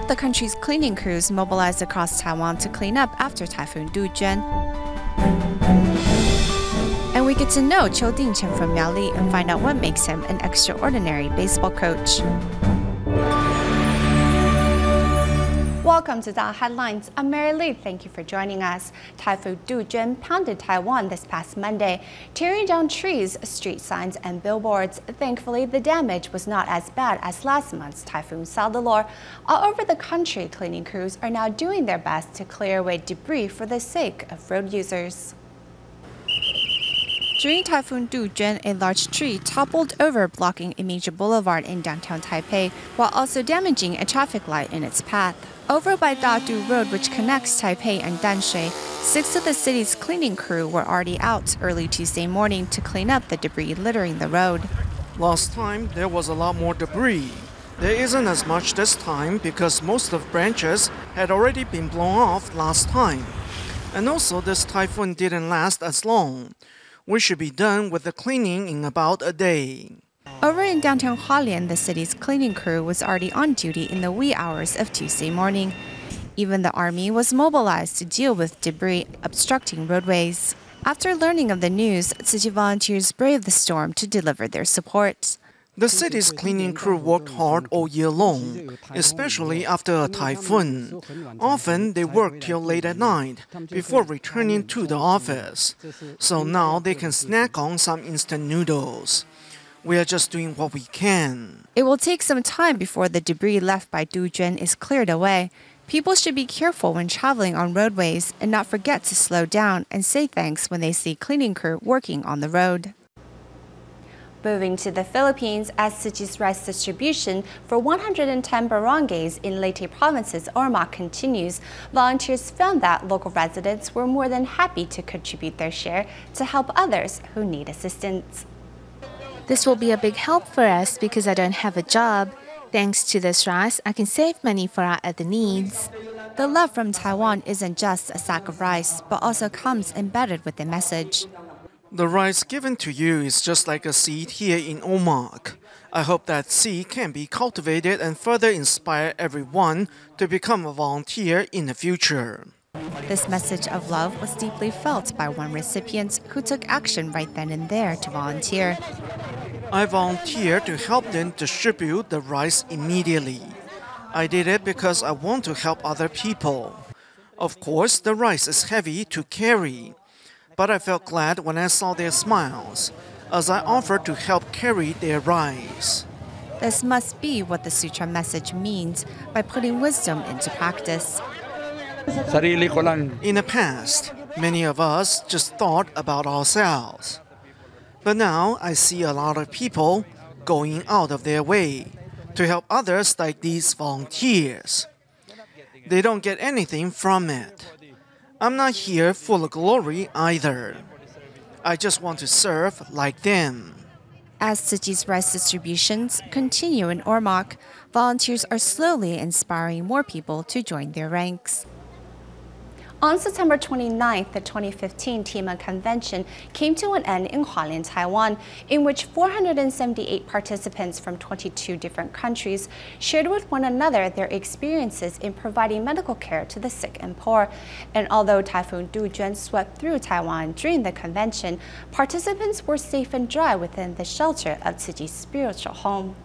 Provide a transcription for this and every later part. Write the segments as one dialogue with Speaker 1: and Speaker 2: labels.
Speaker 1: of the country's cleaning crews mobilized across Taiwan to clean up after Typhoon Dujuan. And we get to know Qiu Dingcheng from Miaoli and find out what makes him an extraordinary baseball coach. Welcome to DaAi Headlines. I'm Mary Lee. Thank you for joining us. Typhoon Dujuan pounded Taiwan this past Monday, tearing down trees, street signs, and billboards. Thankfully, the damage was not as bad as last month's Typhoon Salvador. All over the country, cleaning crews are now doing their best to clear away debris for the sake of road users. During Typhoon Dujuan, a large tree toppled over, blocking a major boulevard in downtown Taipei, while also damaging a traffic light in its path. Over by Dadu Road, which connects Taipei and Danshui, 6 of the city's cleaning crew were already out early Tuesday morning to clean up the debris littering the road.
Speaker 2: Last time, there was a lot more debris. There isn't as much this time because most of the branches had already been blown off last time. And also, this typhoon didn't last as long. We should be done with the cleaning in about a day.
Speaker 1: Over in downtown Hualien, the city's cleaning crew was already on duty in the wee hours of Tuesday morning. Even the army was mobilized to deal with debris obstructing roadways. After learning of the news, Tzu Chi volunteers braved the storm to deliver their support.
Speaker 2: The city's cleaning crew worked hard all year long, especially after a typhoon. Often, they work till late at night before returning to the office. So now they can snack on some instant noodles. We are just doing what we can.
Speaker 1: It will take some time before the debris left by Dujuan is cleared away. People should be careful when traveling on roadways and not forget to slow down and say thanks when they see cleaning crew working on the road. Moving to the Philippines, as Tzu Chi's rice distribution for 110 barangays in Leyte Province's Ormoc continues, volunteers found that local residents were more than happy to contribute their share to help others who need assistance.
Speaker 3: This will be a big help for us because I don't have a job. Thanks to this rice, I can save money for our other needs.
Speaker 1: The love from Taiwan isn't just a sack of rice, but also comes embedded with a message.
Speaker 2: The rice given to you is just like a seed here in Ormoc. I hope that seed can be cultivated and further inspire everyone to become a volunteer in the future.
Speaker 1: This message of love was deeply felt by one recipient who took action right then and there to volunteer.
Speaker 2: I volunteered to help them distribute the rice immediately. I did it because I want to help other people. Of course, the rice is heavy to carry, but I felt glad when I saw their smiles as I offered to help carry their rice.
Speaker 1: This must be what the sutra message means by putting wisdom into practice.
Speaker 2: In the past, many of us just thought about ourselves. But now I see a lot of people going out of their way to help others like these volunteers. They don't get anything from it. I'm not here full of glory either. I just want to serve like them.
Speaker 1: As Tzu Chi's rice distributions continue in Ormoc, volunteers are slowly inspiring more people to join their ranks. On September 29th, the 2015 TIMA Convention came to an end in Hualien, Taiwan, in which 478 participants from 22 different countries shared with one another their experiences in providing medical care to the sick and poor. And although Typhoon Dujuan swept through Taiwan during the convention, participants were safe and dry within the shelter of Tzu Chi's spiritual home.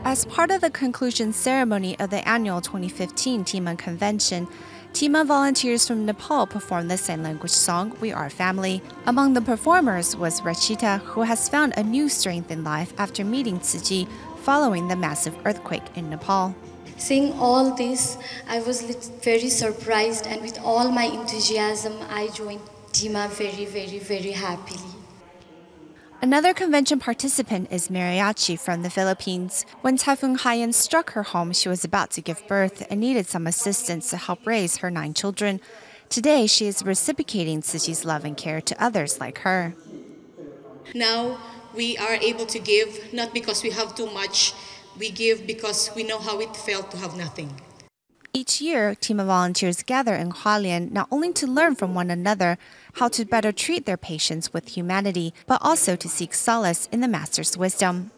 Speaker 1: As part of the conclusion ceremony of the annual 2015 TIMA Convention, TIMA volunteers from Nepal performed the sign language song, We Are Family. Among the performers was Rachita, who has found a new strength in life after meeting Tzu Chi following the massive earthquake in Nepal.
Speaker 4: Seeing all this, I was very surprised, and with all my enthusiasm, I joined TIMA very happily.
Speaker 1: Another convention participant is Mariachi from the Philippines. When Typhoon Haiyan struck her home, she was about to give birth and needed some assistance to help raise her 9 children. Today, she is reciprocating Tzu Chi's love and care to others like her.
Speaker 5: Now, we are able to give, not because we have too much. We give because we know how it felt to have nothing.
Speaker 1: Each year, TIMA volunteers gather in Hualien not only to learn from one another how to better treat their patients with humanity, but also to seek solace in the Master's wisdom.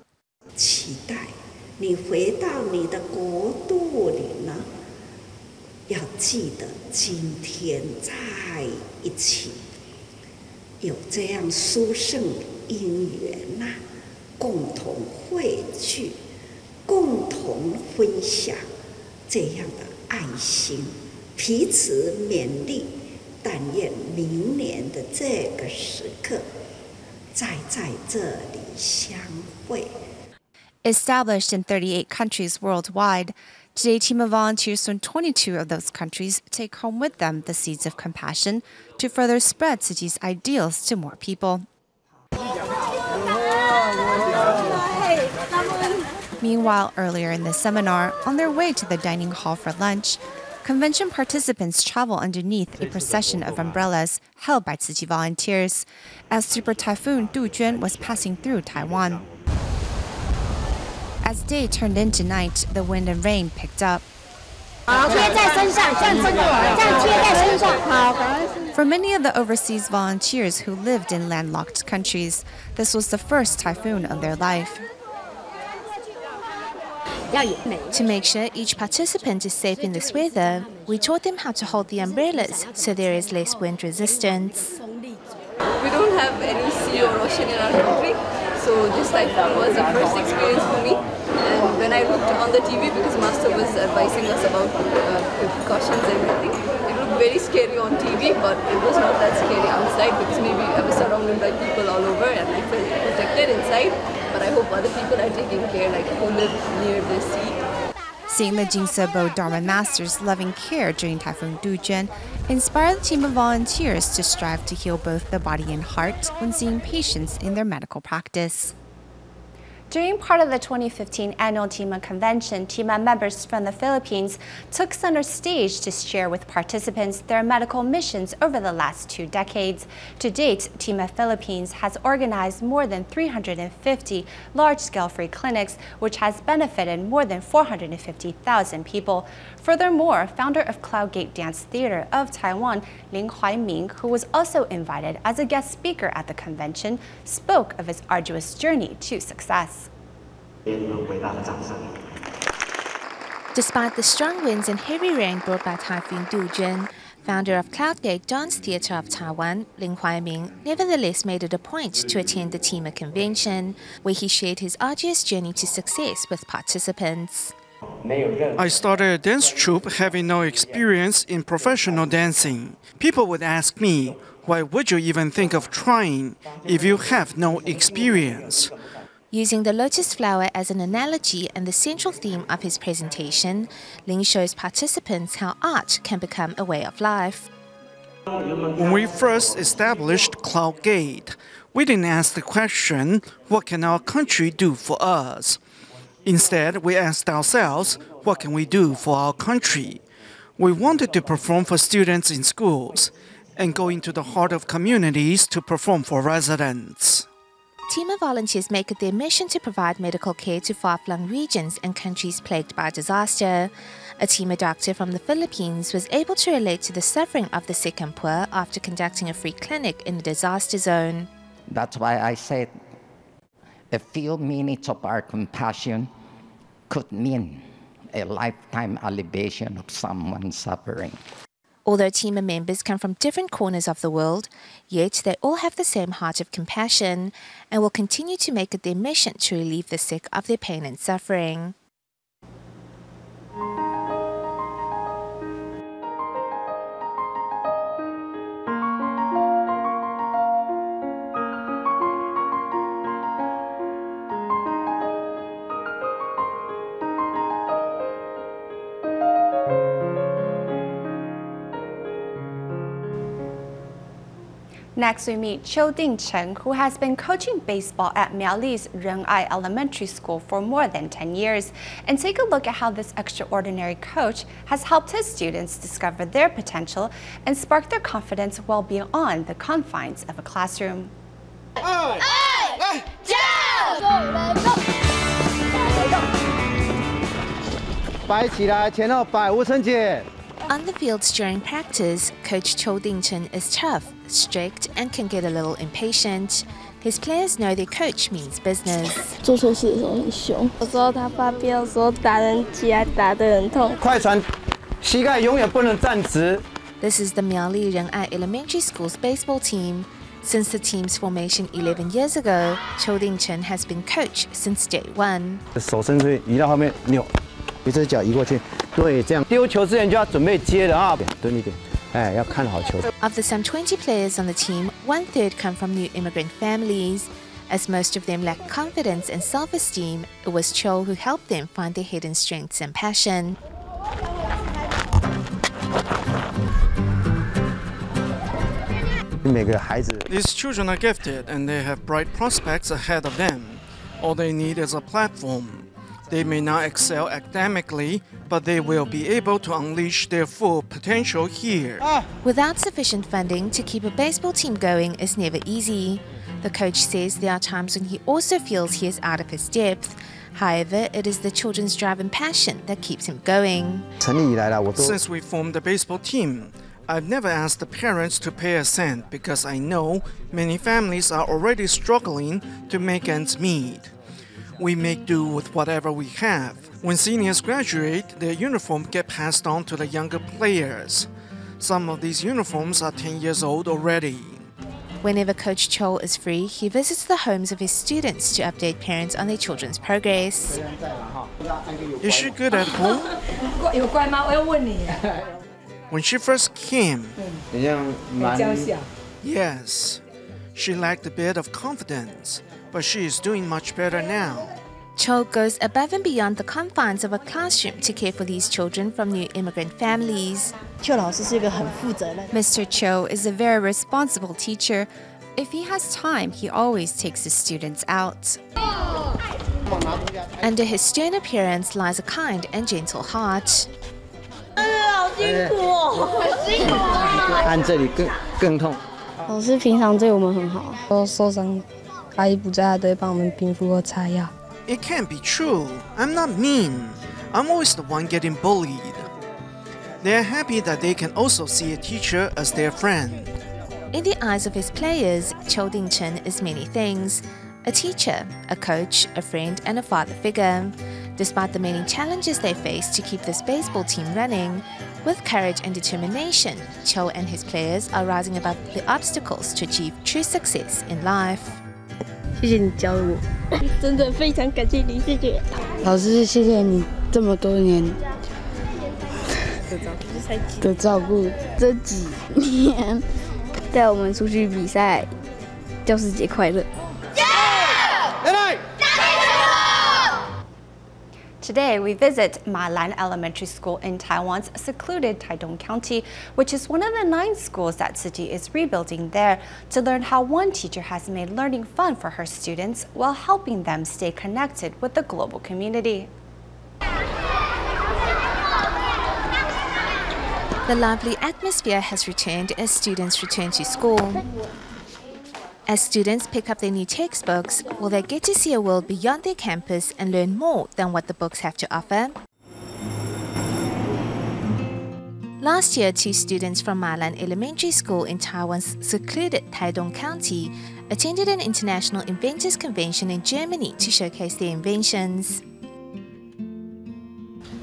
Speaker 6: 期待你回到你的国度里呢，要记得今天在一起，有这样殊胜因缘呐，共同汇聚，共同分享这样的爱心，彼此勉励。但愿明年的这个时刻，再在这里相会。
Speaker 1: Established in 38 countries worldwide, today a team of volunteers from 22 of those countries take home with them the seeds of compassion to further spread Tzu Chi's ideals to more people. Meanwhile, earlier in the seminar, on their way to the dining hall for lunch, convention participants travel underneath a procession of umbrellas held by Tzu Chi volunteers as Super Typhoon Dujuan was passing through Taiwan. As day turned into night, the wind and rain picked up. For many of the overseas volunteers who lived in landlocked countries, this was the first typhoon of their life.
Speaker 3: To make sure each participant is safe in this weather, we taught them how to hold the umbrellas so there is less wind resistance.
Speaker 7: We don't have any sea or ocean in our country, so this typhoon was the first experience for me. And when I looked on the TV, because Master was advising us about precautions and everything, it looked very scary on TV, but it was not that scary outside because maybe I was surrounded by people all over and I felt protected inside. But I hope other people are taking care, like who live near the sea.
Speaker 1: Seeing the Jingsebo Dharma Master's loving care during Typhoon Dujuan inspired the team of volunteers to strive to heal both the body and heart when seeing patients in their medical practice. During part of the 2015 annual TIMA convention, TIMA members from the Philippines took center stage to share with participants their medical missions over the last 2 decades. To date, TIMA Philippines has organized more than 350 large-scale free clinics, which has benefited more than 450,000 people. Furthermore, founder of Cloud Gate Dance Theater of Taiwan, Lin Huaiming, who was also invited as a guest speaker at the convention, spoke of his arduous journey to success.
Speaker 3: Despite the strong winds and heavy rain brought by Typhoon Dujuan, founder of Cloud Gate Dance Theater of Taiwan, Lin Huaiming, nevertheless made it a point to attend the TIMA convention, where he shared his arduous journey to success with participants.
Speaker 2: I started a dance troupe having no experience in professional dancing. People would ask me, why would you even think of trying if you have no experience?
Speaker 3: Using the lotus flower as an analogy and the central theme of his presentation, Ling shows participants how art can become a way of life.
Speaker 2: When we first established Cloud Gate, we didn't ask the question, what can our country do for us? Instead, we asked ourselves, what can we do for our country? We wanted to perform for students in schools and go into the heart of communities to perform for residents.
Speaker 3: TIMA volunteers make it their mission to provide medical care to far-flung regions and countries plagued by disaster. A TIMA doctor from the Philippines was able to relate to the suffering of the sick and poor after conducting a free clinic in a disaster zone.
Speaker 8: That's why I said a few minutes of our compassion could mean a lifetime alleviation of someone's suffering.
Speaker 3: Although TIMA members come from different corners of the world, yet they all have the same heart of compassion and will continue to make it their mission to relieve the sick of their pain and suffering.
Speaker 1: Next, we meet Qiu Dingcheng, who has been coaching baseball at Miaoli's Ren'ai Elementary School for more than 10 years, and take a look at how this extraordinary coach has helped his students discover their potential and spark their confidence well beyond the confines of a classroom.
Speaker 3: On the fields during practice, Coach Qiu Dingcheng is tough, strict, and can get a little impatient. His players know their coach means business.
Speaker 9: 做错事的时候很凶，有时候他发飙的时候打人起来打得很痛。
Speaker 10: 快传，膝盖永远不能站直。
Speaker 3: This is the Miaoli DaAi Elementary School's baseball team. Since the team's formation 11 years ago, Qiu Dingcheng has been coach since day one.
Speaker 10: 手伸出去，移到后面扭，一只脚移过去，对，这样丢球之前就要准备接了啊，蹲一点，哎，要看好球。
Speaker 3: Of the some 20 players on the team, 1/3 come from new immigrant families. As most of them lack confidence and self-esteem, it was Qiu who helped them find their hidden strengths and passion.
Speaker 2: These children are gifted and they have bright prospects ahead of them. All they need is a platform. They may not excel academically, but they will be able to unleash their full potential here.
Speaker 3: Without sufficient funding to keep a baseball team going is never easy. The coach says there are times when he also feels he is out of his depth. However, it is the children's drive and passion that keeps him going.
Speaker 2: Since we formed the baseball team, I've never asked the parents to pay a cent because I know many families are already struggling to make ends meet. We make do with whatever we have. When seniors graduate, their uniforms get passed on to the younger players. Some of these uniforms are 10 years old already.
Speaker 3: Whenever Coach Qiu is free, he visits the homes of his students to update parents on their children's progress.
Speaker 2: Is she good at home? When she first came, yes, she lacked a bit of confidence, but she is doing much better now.
Speaker 3: Qiu goes above and beyond the confines of a classroom to care for these children from new immigrant families.
Speaker 1: Mr. Qiu is a very responsible teacher. If he has time, he always takes his students out.
Speaker 3: Under his stern appearance lies a kind and gentle heart.
Speaker 10: 按这里更痛。
Speaker 9: 老师平常对我们很好，都受伤，阿姨不在，都会帮我们平复或擦药。
Speaker 2: It can't be true. I'm not mean. I'm always the one getting bullied. They are happy that they can also see a teacher as their friend.
Speaker 3: In the eyes of his players, Qiu Dingcheng is many things: a teacher, a coach, a friend, and a father figure. Despite the many challenges they face to keep this baseball team running, with courage and determination, Qiu and his players are rising above the obstacles to achieve true success in life.
Speaker 9: 谢谢你教我，真的非常感谢你，谢谢老师，谢谢你这么多年的照顾，这几年带我们出去比赛，教师节快乐！
Speaker 1: Today, we visit Malan Elementary School in Taiwan's secluded Taidong County, which is one of the 9 schools that city is rebuilding there, to learn how one teacher has made learning fun for her students while helping them stay connected with the global community.
Speaker 3: The lively atmosphere has returned as students return to school. As students pick up their new textbooks, will they get to see a world beyond their campus and learn more than what the books have to offer? Last year, 2 students from Malan Elementary School in Taiwan's secluded Taidong County attended an international inventors convention in Germany to showcase their inventions.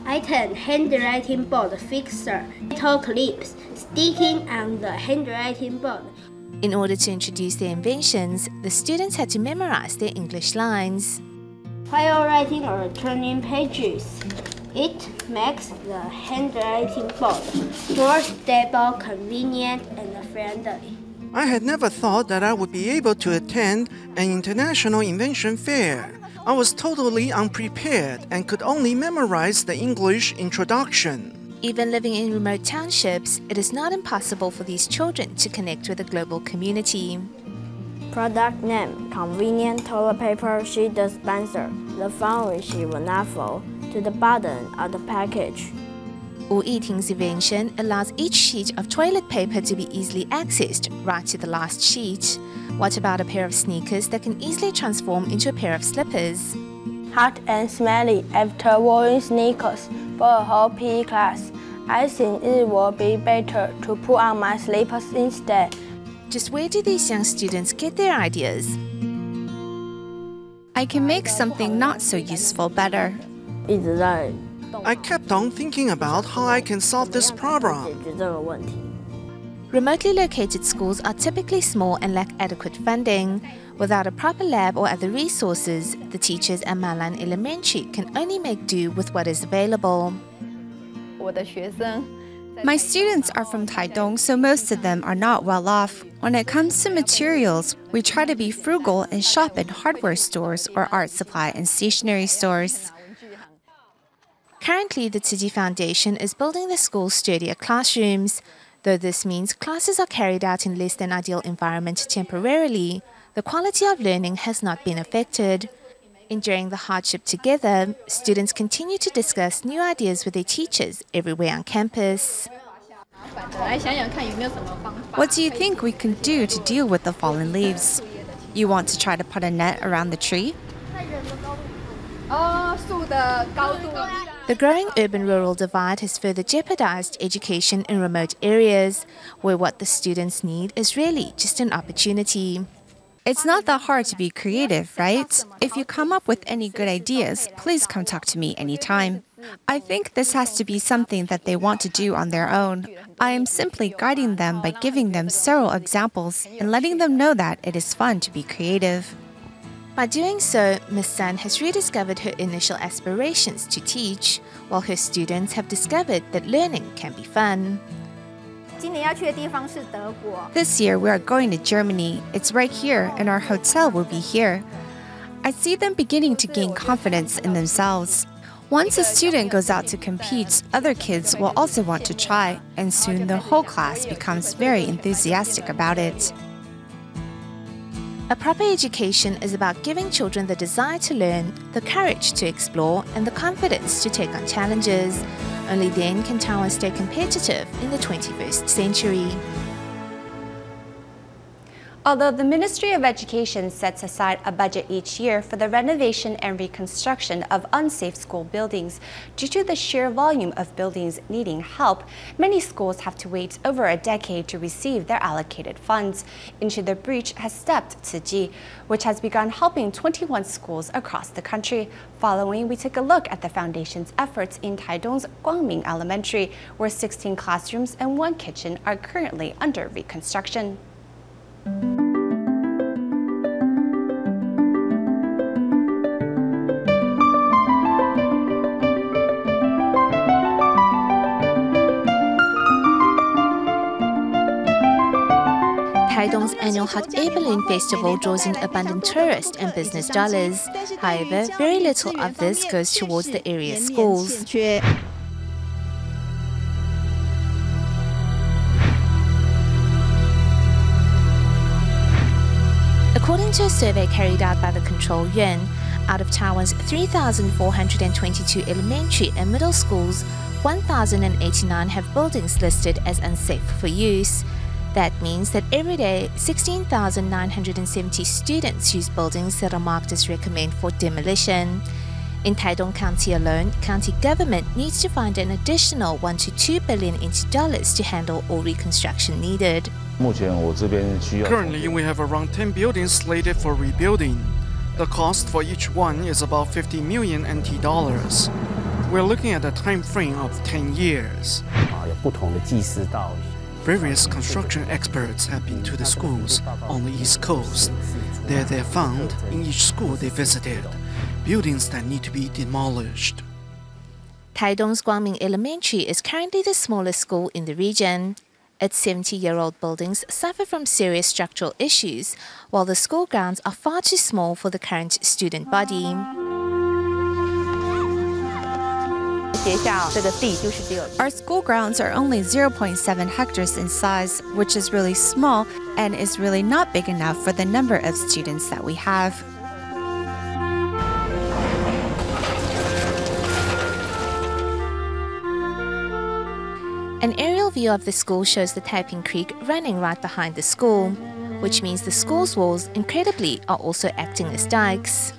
Speaker 11: Item: handwriting board fixer, metal clips sticking on the handwriting board.
Speaker 3: In order to introduce their inventions, the students had to memorize their English lines.
Speaker 11: While writing or turning pages, it makes the handwriting board more stable, convenient, and friendly.
Speaker 2: I had never thought that I would be able to attend an international invention fair. I was totally unprepared and could only memorize the English introduction.
Speaker 3: Even living in remote townships, it is not impossible for these children to connect with the global community.
Speaker 9: Product name: convenient toilet paper sheet dispenser. The phone receiver not fall to the bottom of the package.
Speaker 3: Wu Yiting's invention allows each sheet of toilet paper to be easily accessed right to the last sheet. What about a pair of sneakers that can easily transform into a pair of slippers?
Speaker 9: Hot and smelly after wearing sneakers for a whole PE class. I think it will be better to put on my slippers instead.
Speaker 3: Just where do these young students get their ideas?
Speaker 1: I can make something not so useful better.
Speaker 2: I kept on thinking about how I can solve this problem.
Speaker 3: Remotely located schools are typically small and lack adequate funding. Without a proper lab or other resources, the teachers at Malan Elementary can only make do with what is available.
Speaker 1: My students are from Taiwan, so most of them are not well off. When it comes to materials, we try to be frugal and shop in hardware stores or art supply and stationery stores.
Speaker 3: Currently, the Tzu Chi Foundation is building the school's sturdier classrooms. Though this means classes are carried out in less than ideal environment temporarily, the quality of learning has not been affected. Enduring the hardship together, students continue to discuss new ideas with their teachers everywhere on campus.
Speaker 1: What do you think we can do to deal with the fallen leaves? You want to try to put a net around the tree?
Speaker 3: The growing urban-rural divide has further jeopardized education in remote areas, where what the students need is really just an opportunity.
Speaker 1: It's not that hard to be creative, right? If you come up with any good ideas, please come talk to me anytime. I think this has to be something that they want to do on their own. I am simply guiding them by giving them several examples and letting them know that it is fun to be creative.
Speaker 3: By doing so, Ms. Sun has rediscovered her initial aspirations to teach, while her students have discovered that learning can be fun.
Speaker 1: This year we are going to Germany. It's right here, and our hotel will be here. I see them beginning to gain confidence in themselves. Once a student goes out to compete, other kids will also want to try, and soon the whole class becomes very enthusiastic about it.
Speaker 3: A proper education is about giving children the desire to learn, the courage to explore, and the confidence to take on challenges. Only then can Taiwan stay competitive in the 21st century.
Speaker 1: Although the Ministry of Education sets aside a budget each year for the renovation and reconstruction of unsafe school buildings, due to the sheer volume of buildings needing help, many schools have to wait over a decade to receive their allocated funds. Into the breach has stepped Tzu Chi, which has begun helping 21 schools across the country. Following, we took a look at the foundation's efforts in Taidong's Guangming Elementary, where 16 classrooms and 1 kitchen are currently under reconstruction.
Speaker 3: Taidong's annual Hot Air Balloon Festival draws in abundant tourist and business dollars. However, very little of this goes towards the area schools. According to a survey carried out by the Control Yuan, out of Taiwan's 3,422 elementary and middle schools, 1,089 have buildings listed as unsafe for use. That means that every day, 16,970 students use buildings that are marked as recommend for demolition. In Taidong County alone, county government needs to find an additional $1 to $2 billion to handle all reconstruction needed.
Speaker 2: Currently, we have around 10 buildings slated for rebuilding. The cost for each one is about 50 million NT dollars. We're looking at a time frame of 10 years. Various construction experts have been to the schools on the East Coast. There they found, in each school they visited, buildings that need to be demolished.
Speaker 3: Taidong's Guangming Elementary is currently the smallest school in the region. Its 70-year-old buildings suffer from serious structural issues, while the school grounds are far too small for the current student body.
Speaker 1: Our school grounds are only 0.7 hectares in size, which is really small and is really not big enough for the number of students that we have.
Speaker 3: An aerial view of the school shows the Taiping Creek running right behind the school, which means the school's walls, incredibly, are also acting as dikes.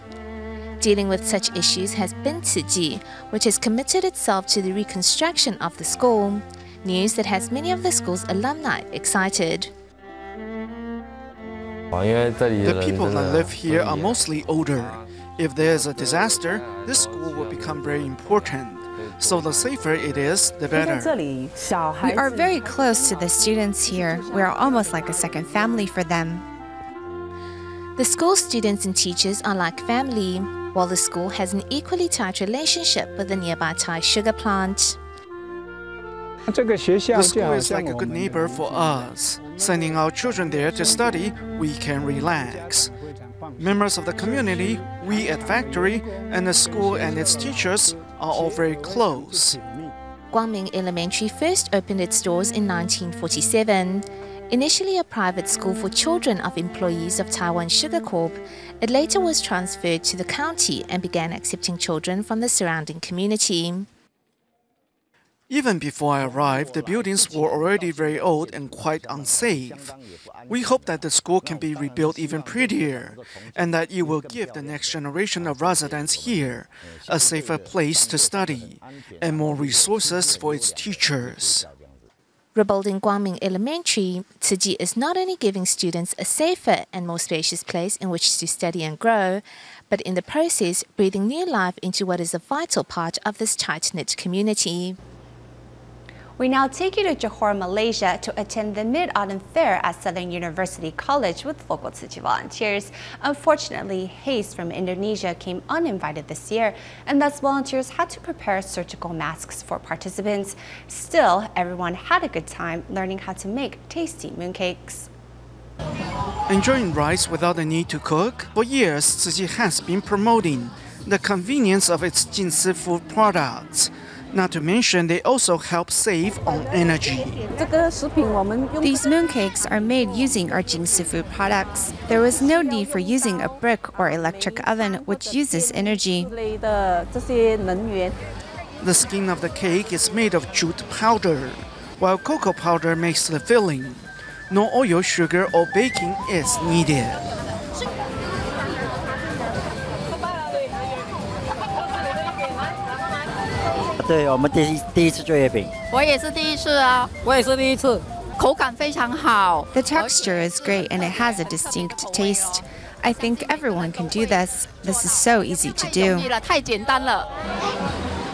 Speaker 3: Dealing with such issues has been Tzu Chi, which has committed itself to the reconstruction of the school, news that has many of the school's alumni excited.
Speaker 2: The people that live here are mostly older, If there is a disaster, this school will become very important. So the safer it is, the better.
Speaker 1: We are very close to the students here. We are almost like a second family for them.
Speaker 3: The school students and teachers are like family, while the school has an equally tight relationship with the nearby Thai sugar plant.
Speaker 2: The school is like a good neighbor for us. Sending our children there to study, we can relax. Members of the community, we at factory, and the school and its teachers are all very close.
Speaker 3: Guangming Elementary first opened its doors in 1947. Initially a private school for children of employees of Taiwan Sugar Corp, it later was transferred to the county and began accepting children from the surrounding community.
Speaker 2: Even before I arrived, the buildings were already very old and quite unsafe. We hope that the school can be rebuilt even prettier, and that it will give the next generation of residents here a safer place to study and more resources for its teachers.
Speaker 3: Rebuilding Guangming Elementary, Tzu Chi is not only giving students a safer and more spacious place in which to study and grow, but in the process breathing new life into what is a vital part of this tight-knit community.
Speaker 1: We now take you to Johor, Malaysia to attend the Mid-Autumn Fair at Southern University College with local Tzu Chi volunteers. Unfortunately, haze from Indonesia came uninvited this year, and thus volunteers had to prepare surgical masks for participants. Still, everyone had a good time learning how to make tasty mooncakes.
Speaker 2: Enjoying rice without the need to cook? For years, Tzu Chi has been promoting the convenience of its Jinsi food products. Not to mention, they also help save on energy.
Speaker 1: These mooncakes are made using our Jinsi food products. There was no need for using a brick or electric oven, which uses energy.
Speaker 2: The skin of the cake is made of jute powder, while cocoa powder makes the filling. No oil, sugar, or baking is needed.
Speaker 12: 对，我们第一次做月饼。
Speaker 13: 我也是第一次啊，我也是第一次，口感非常好。
Speaker 1: The texture is great and it has a distinct taste. I think everyone can do this. This is so easy to do.
Speaker 13: 太简单了。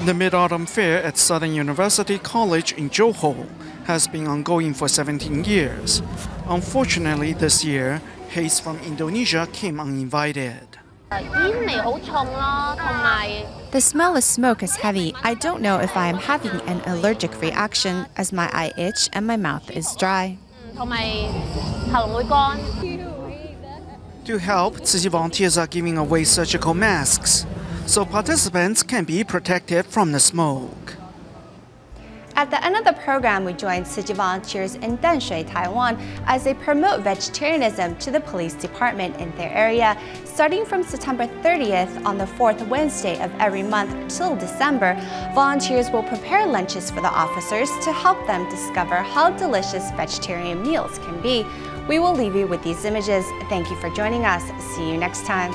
Speaker 2: The Mid-Autumn Fair at Southern University College in Johor has been ongoing for 17 years. Unfortunately, this year, haze from Indonesia came uninvited.
Speaker 1: The smell of smoke is heavy. I don't know if I am having an allergic reaction as my eye itch and my mouth is dry.
Speaker 2: To help, Tzu Chi volunteers are giving away surgical masks, so participants can be protected from the smoke.
Speaker 1: At the end of the program, we joined Tzu Chi volunteers in Danshui, Taiwan, as they promote vegetarianism to the police department in their area. Starting from September 30th on the 4th Wednesday of every month till December, volunteers will prepare lunches for the officers to help them discover how delicious vegetarian meals can be. We will leave you with these images. Thank you for joining us. See you next time.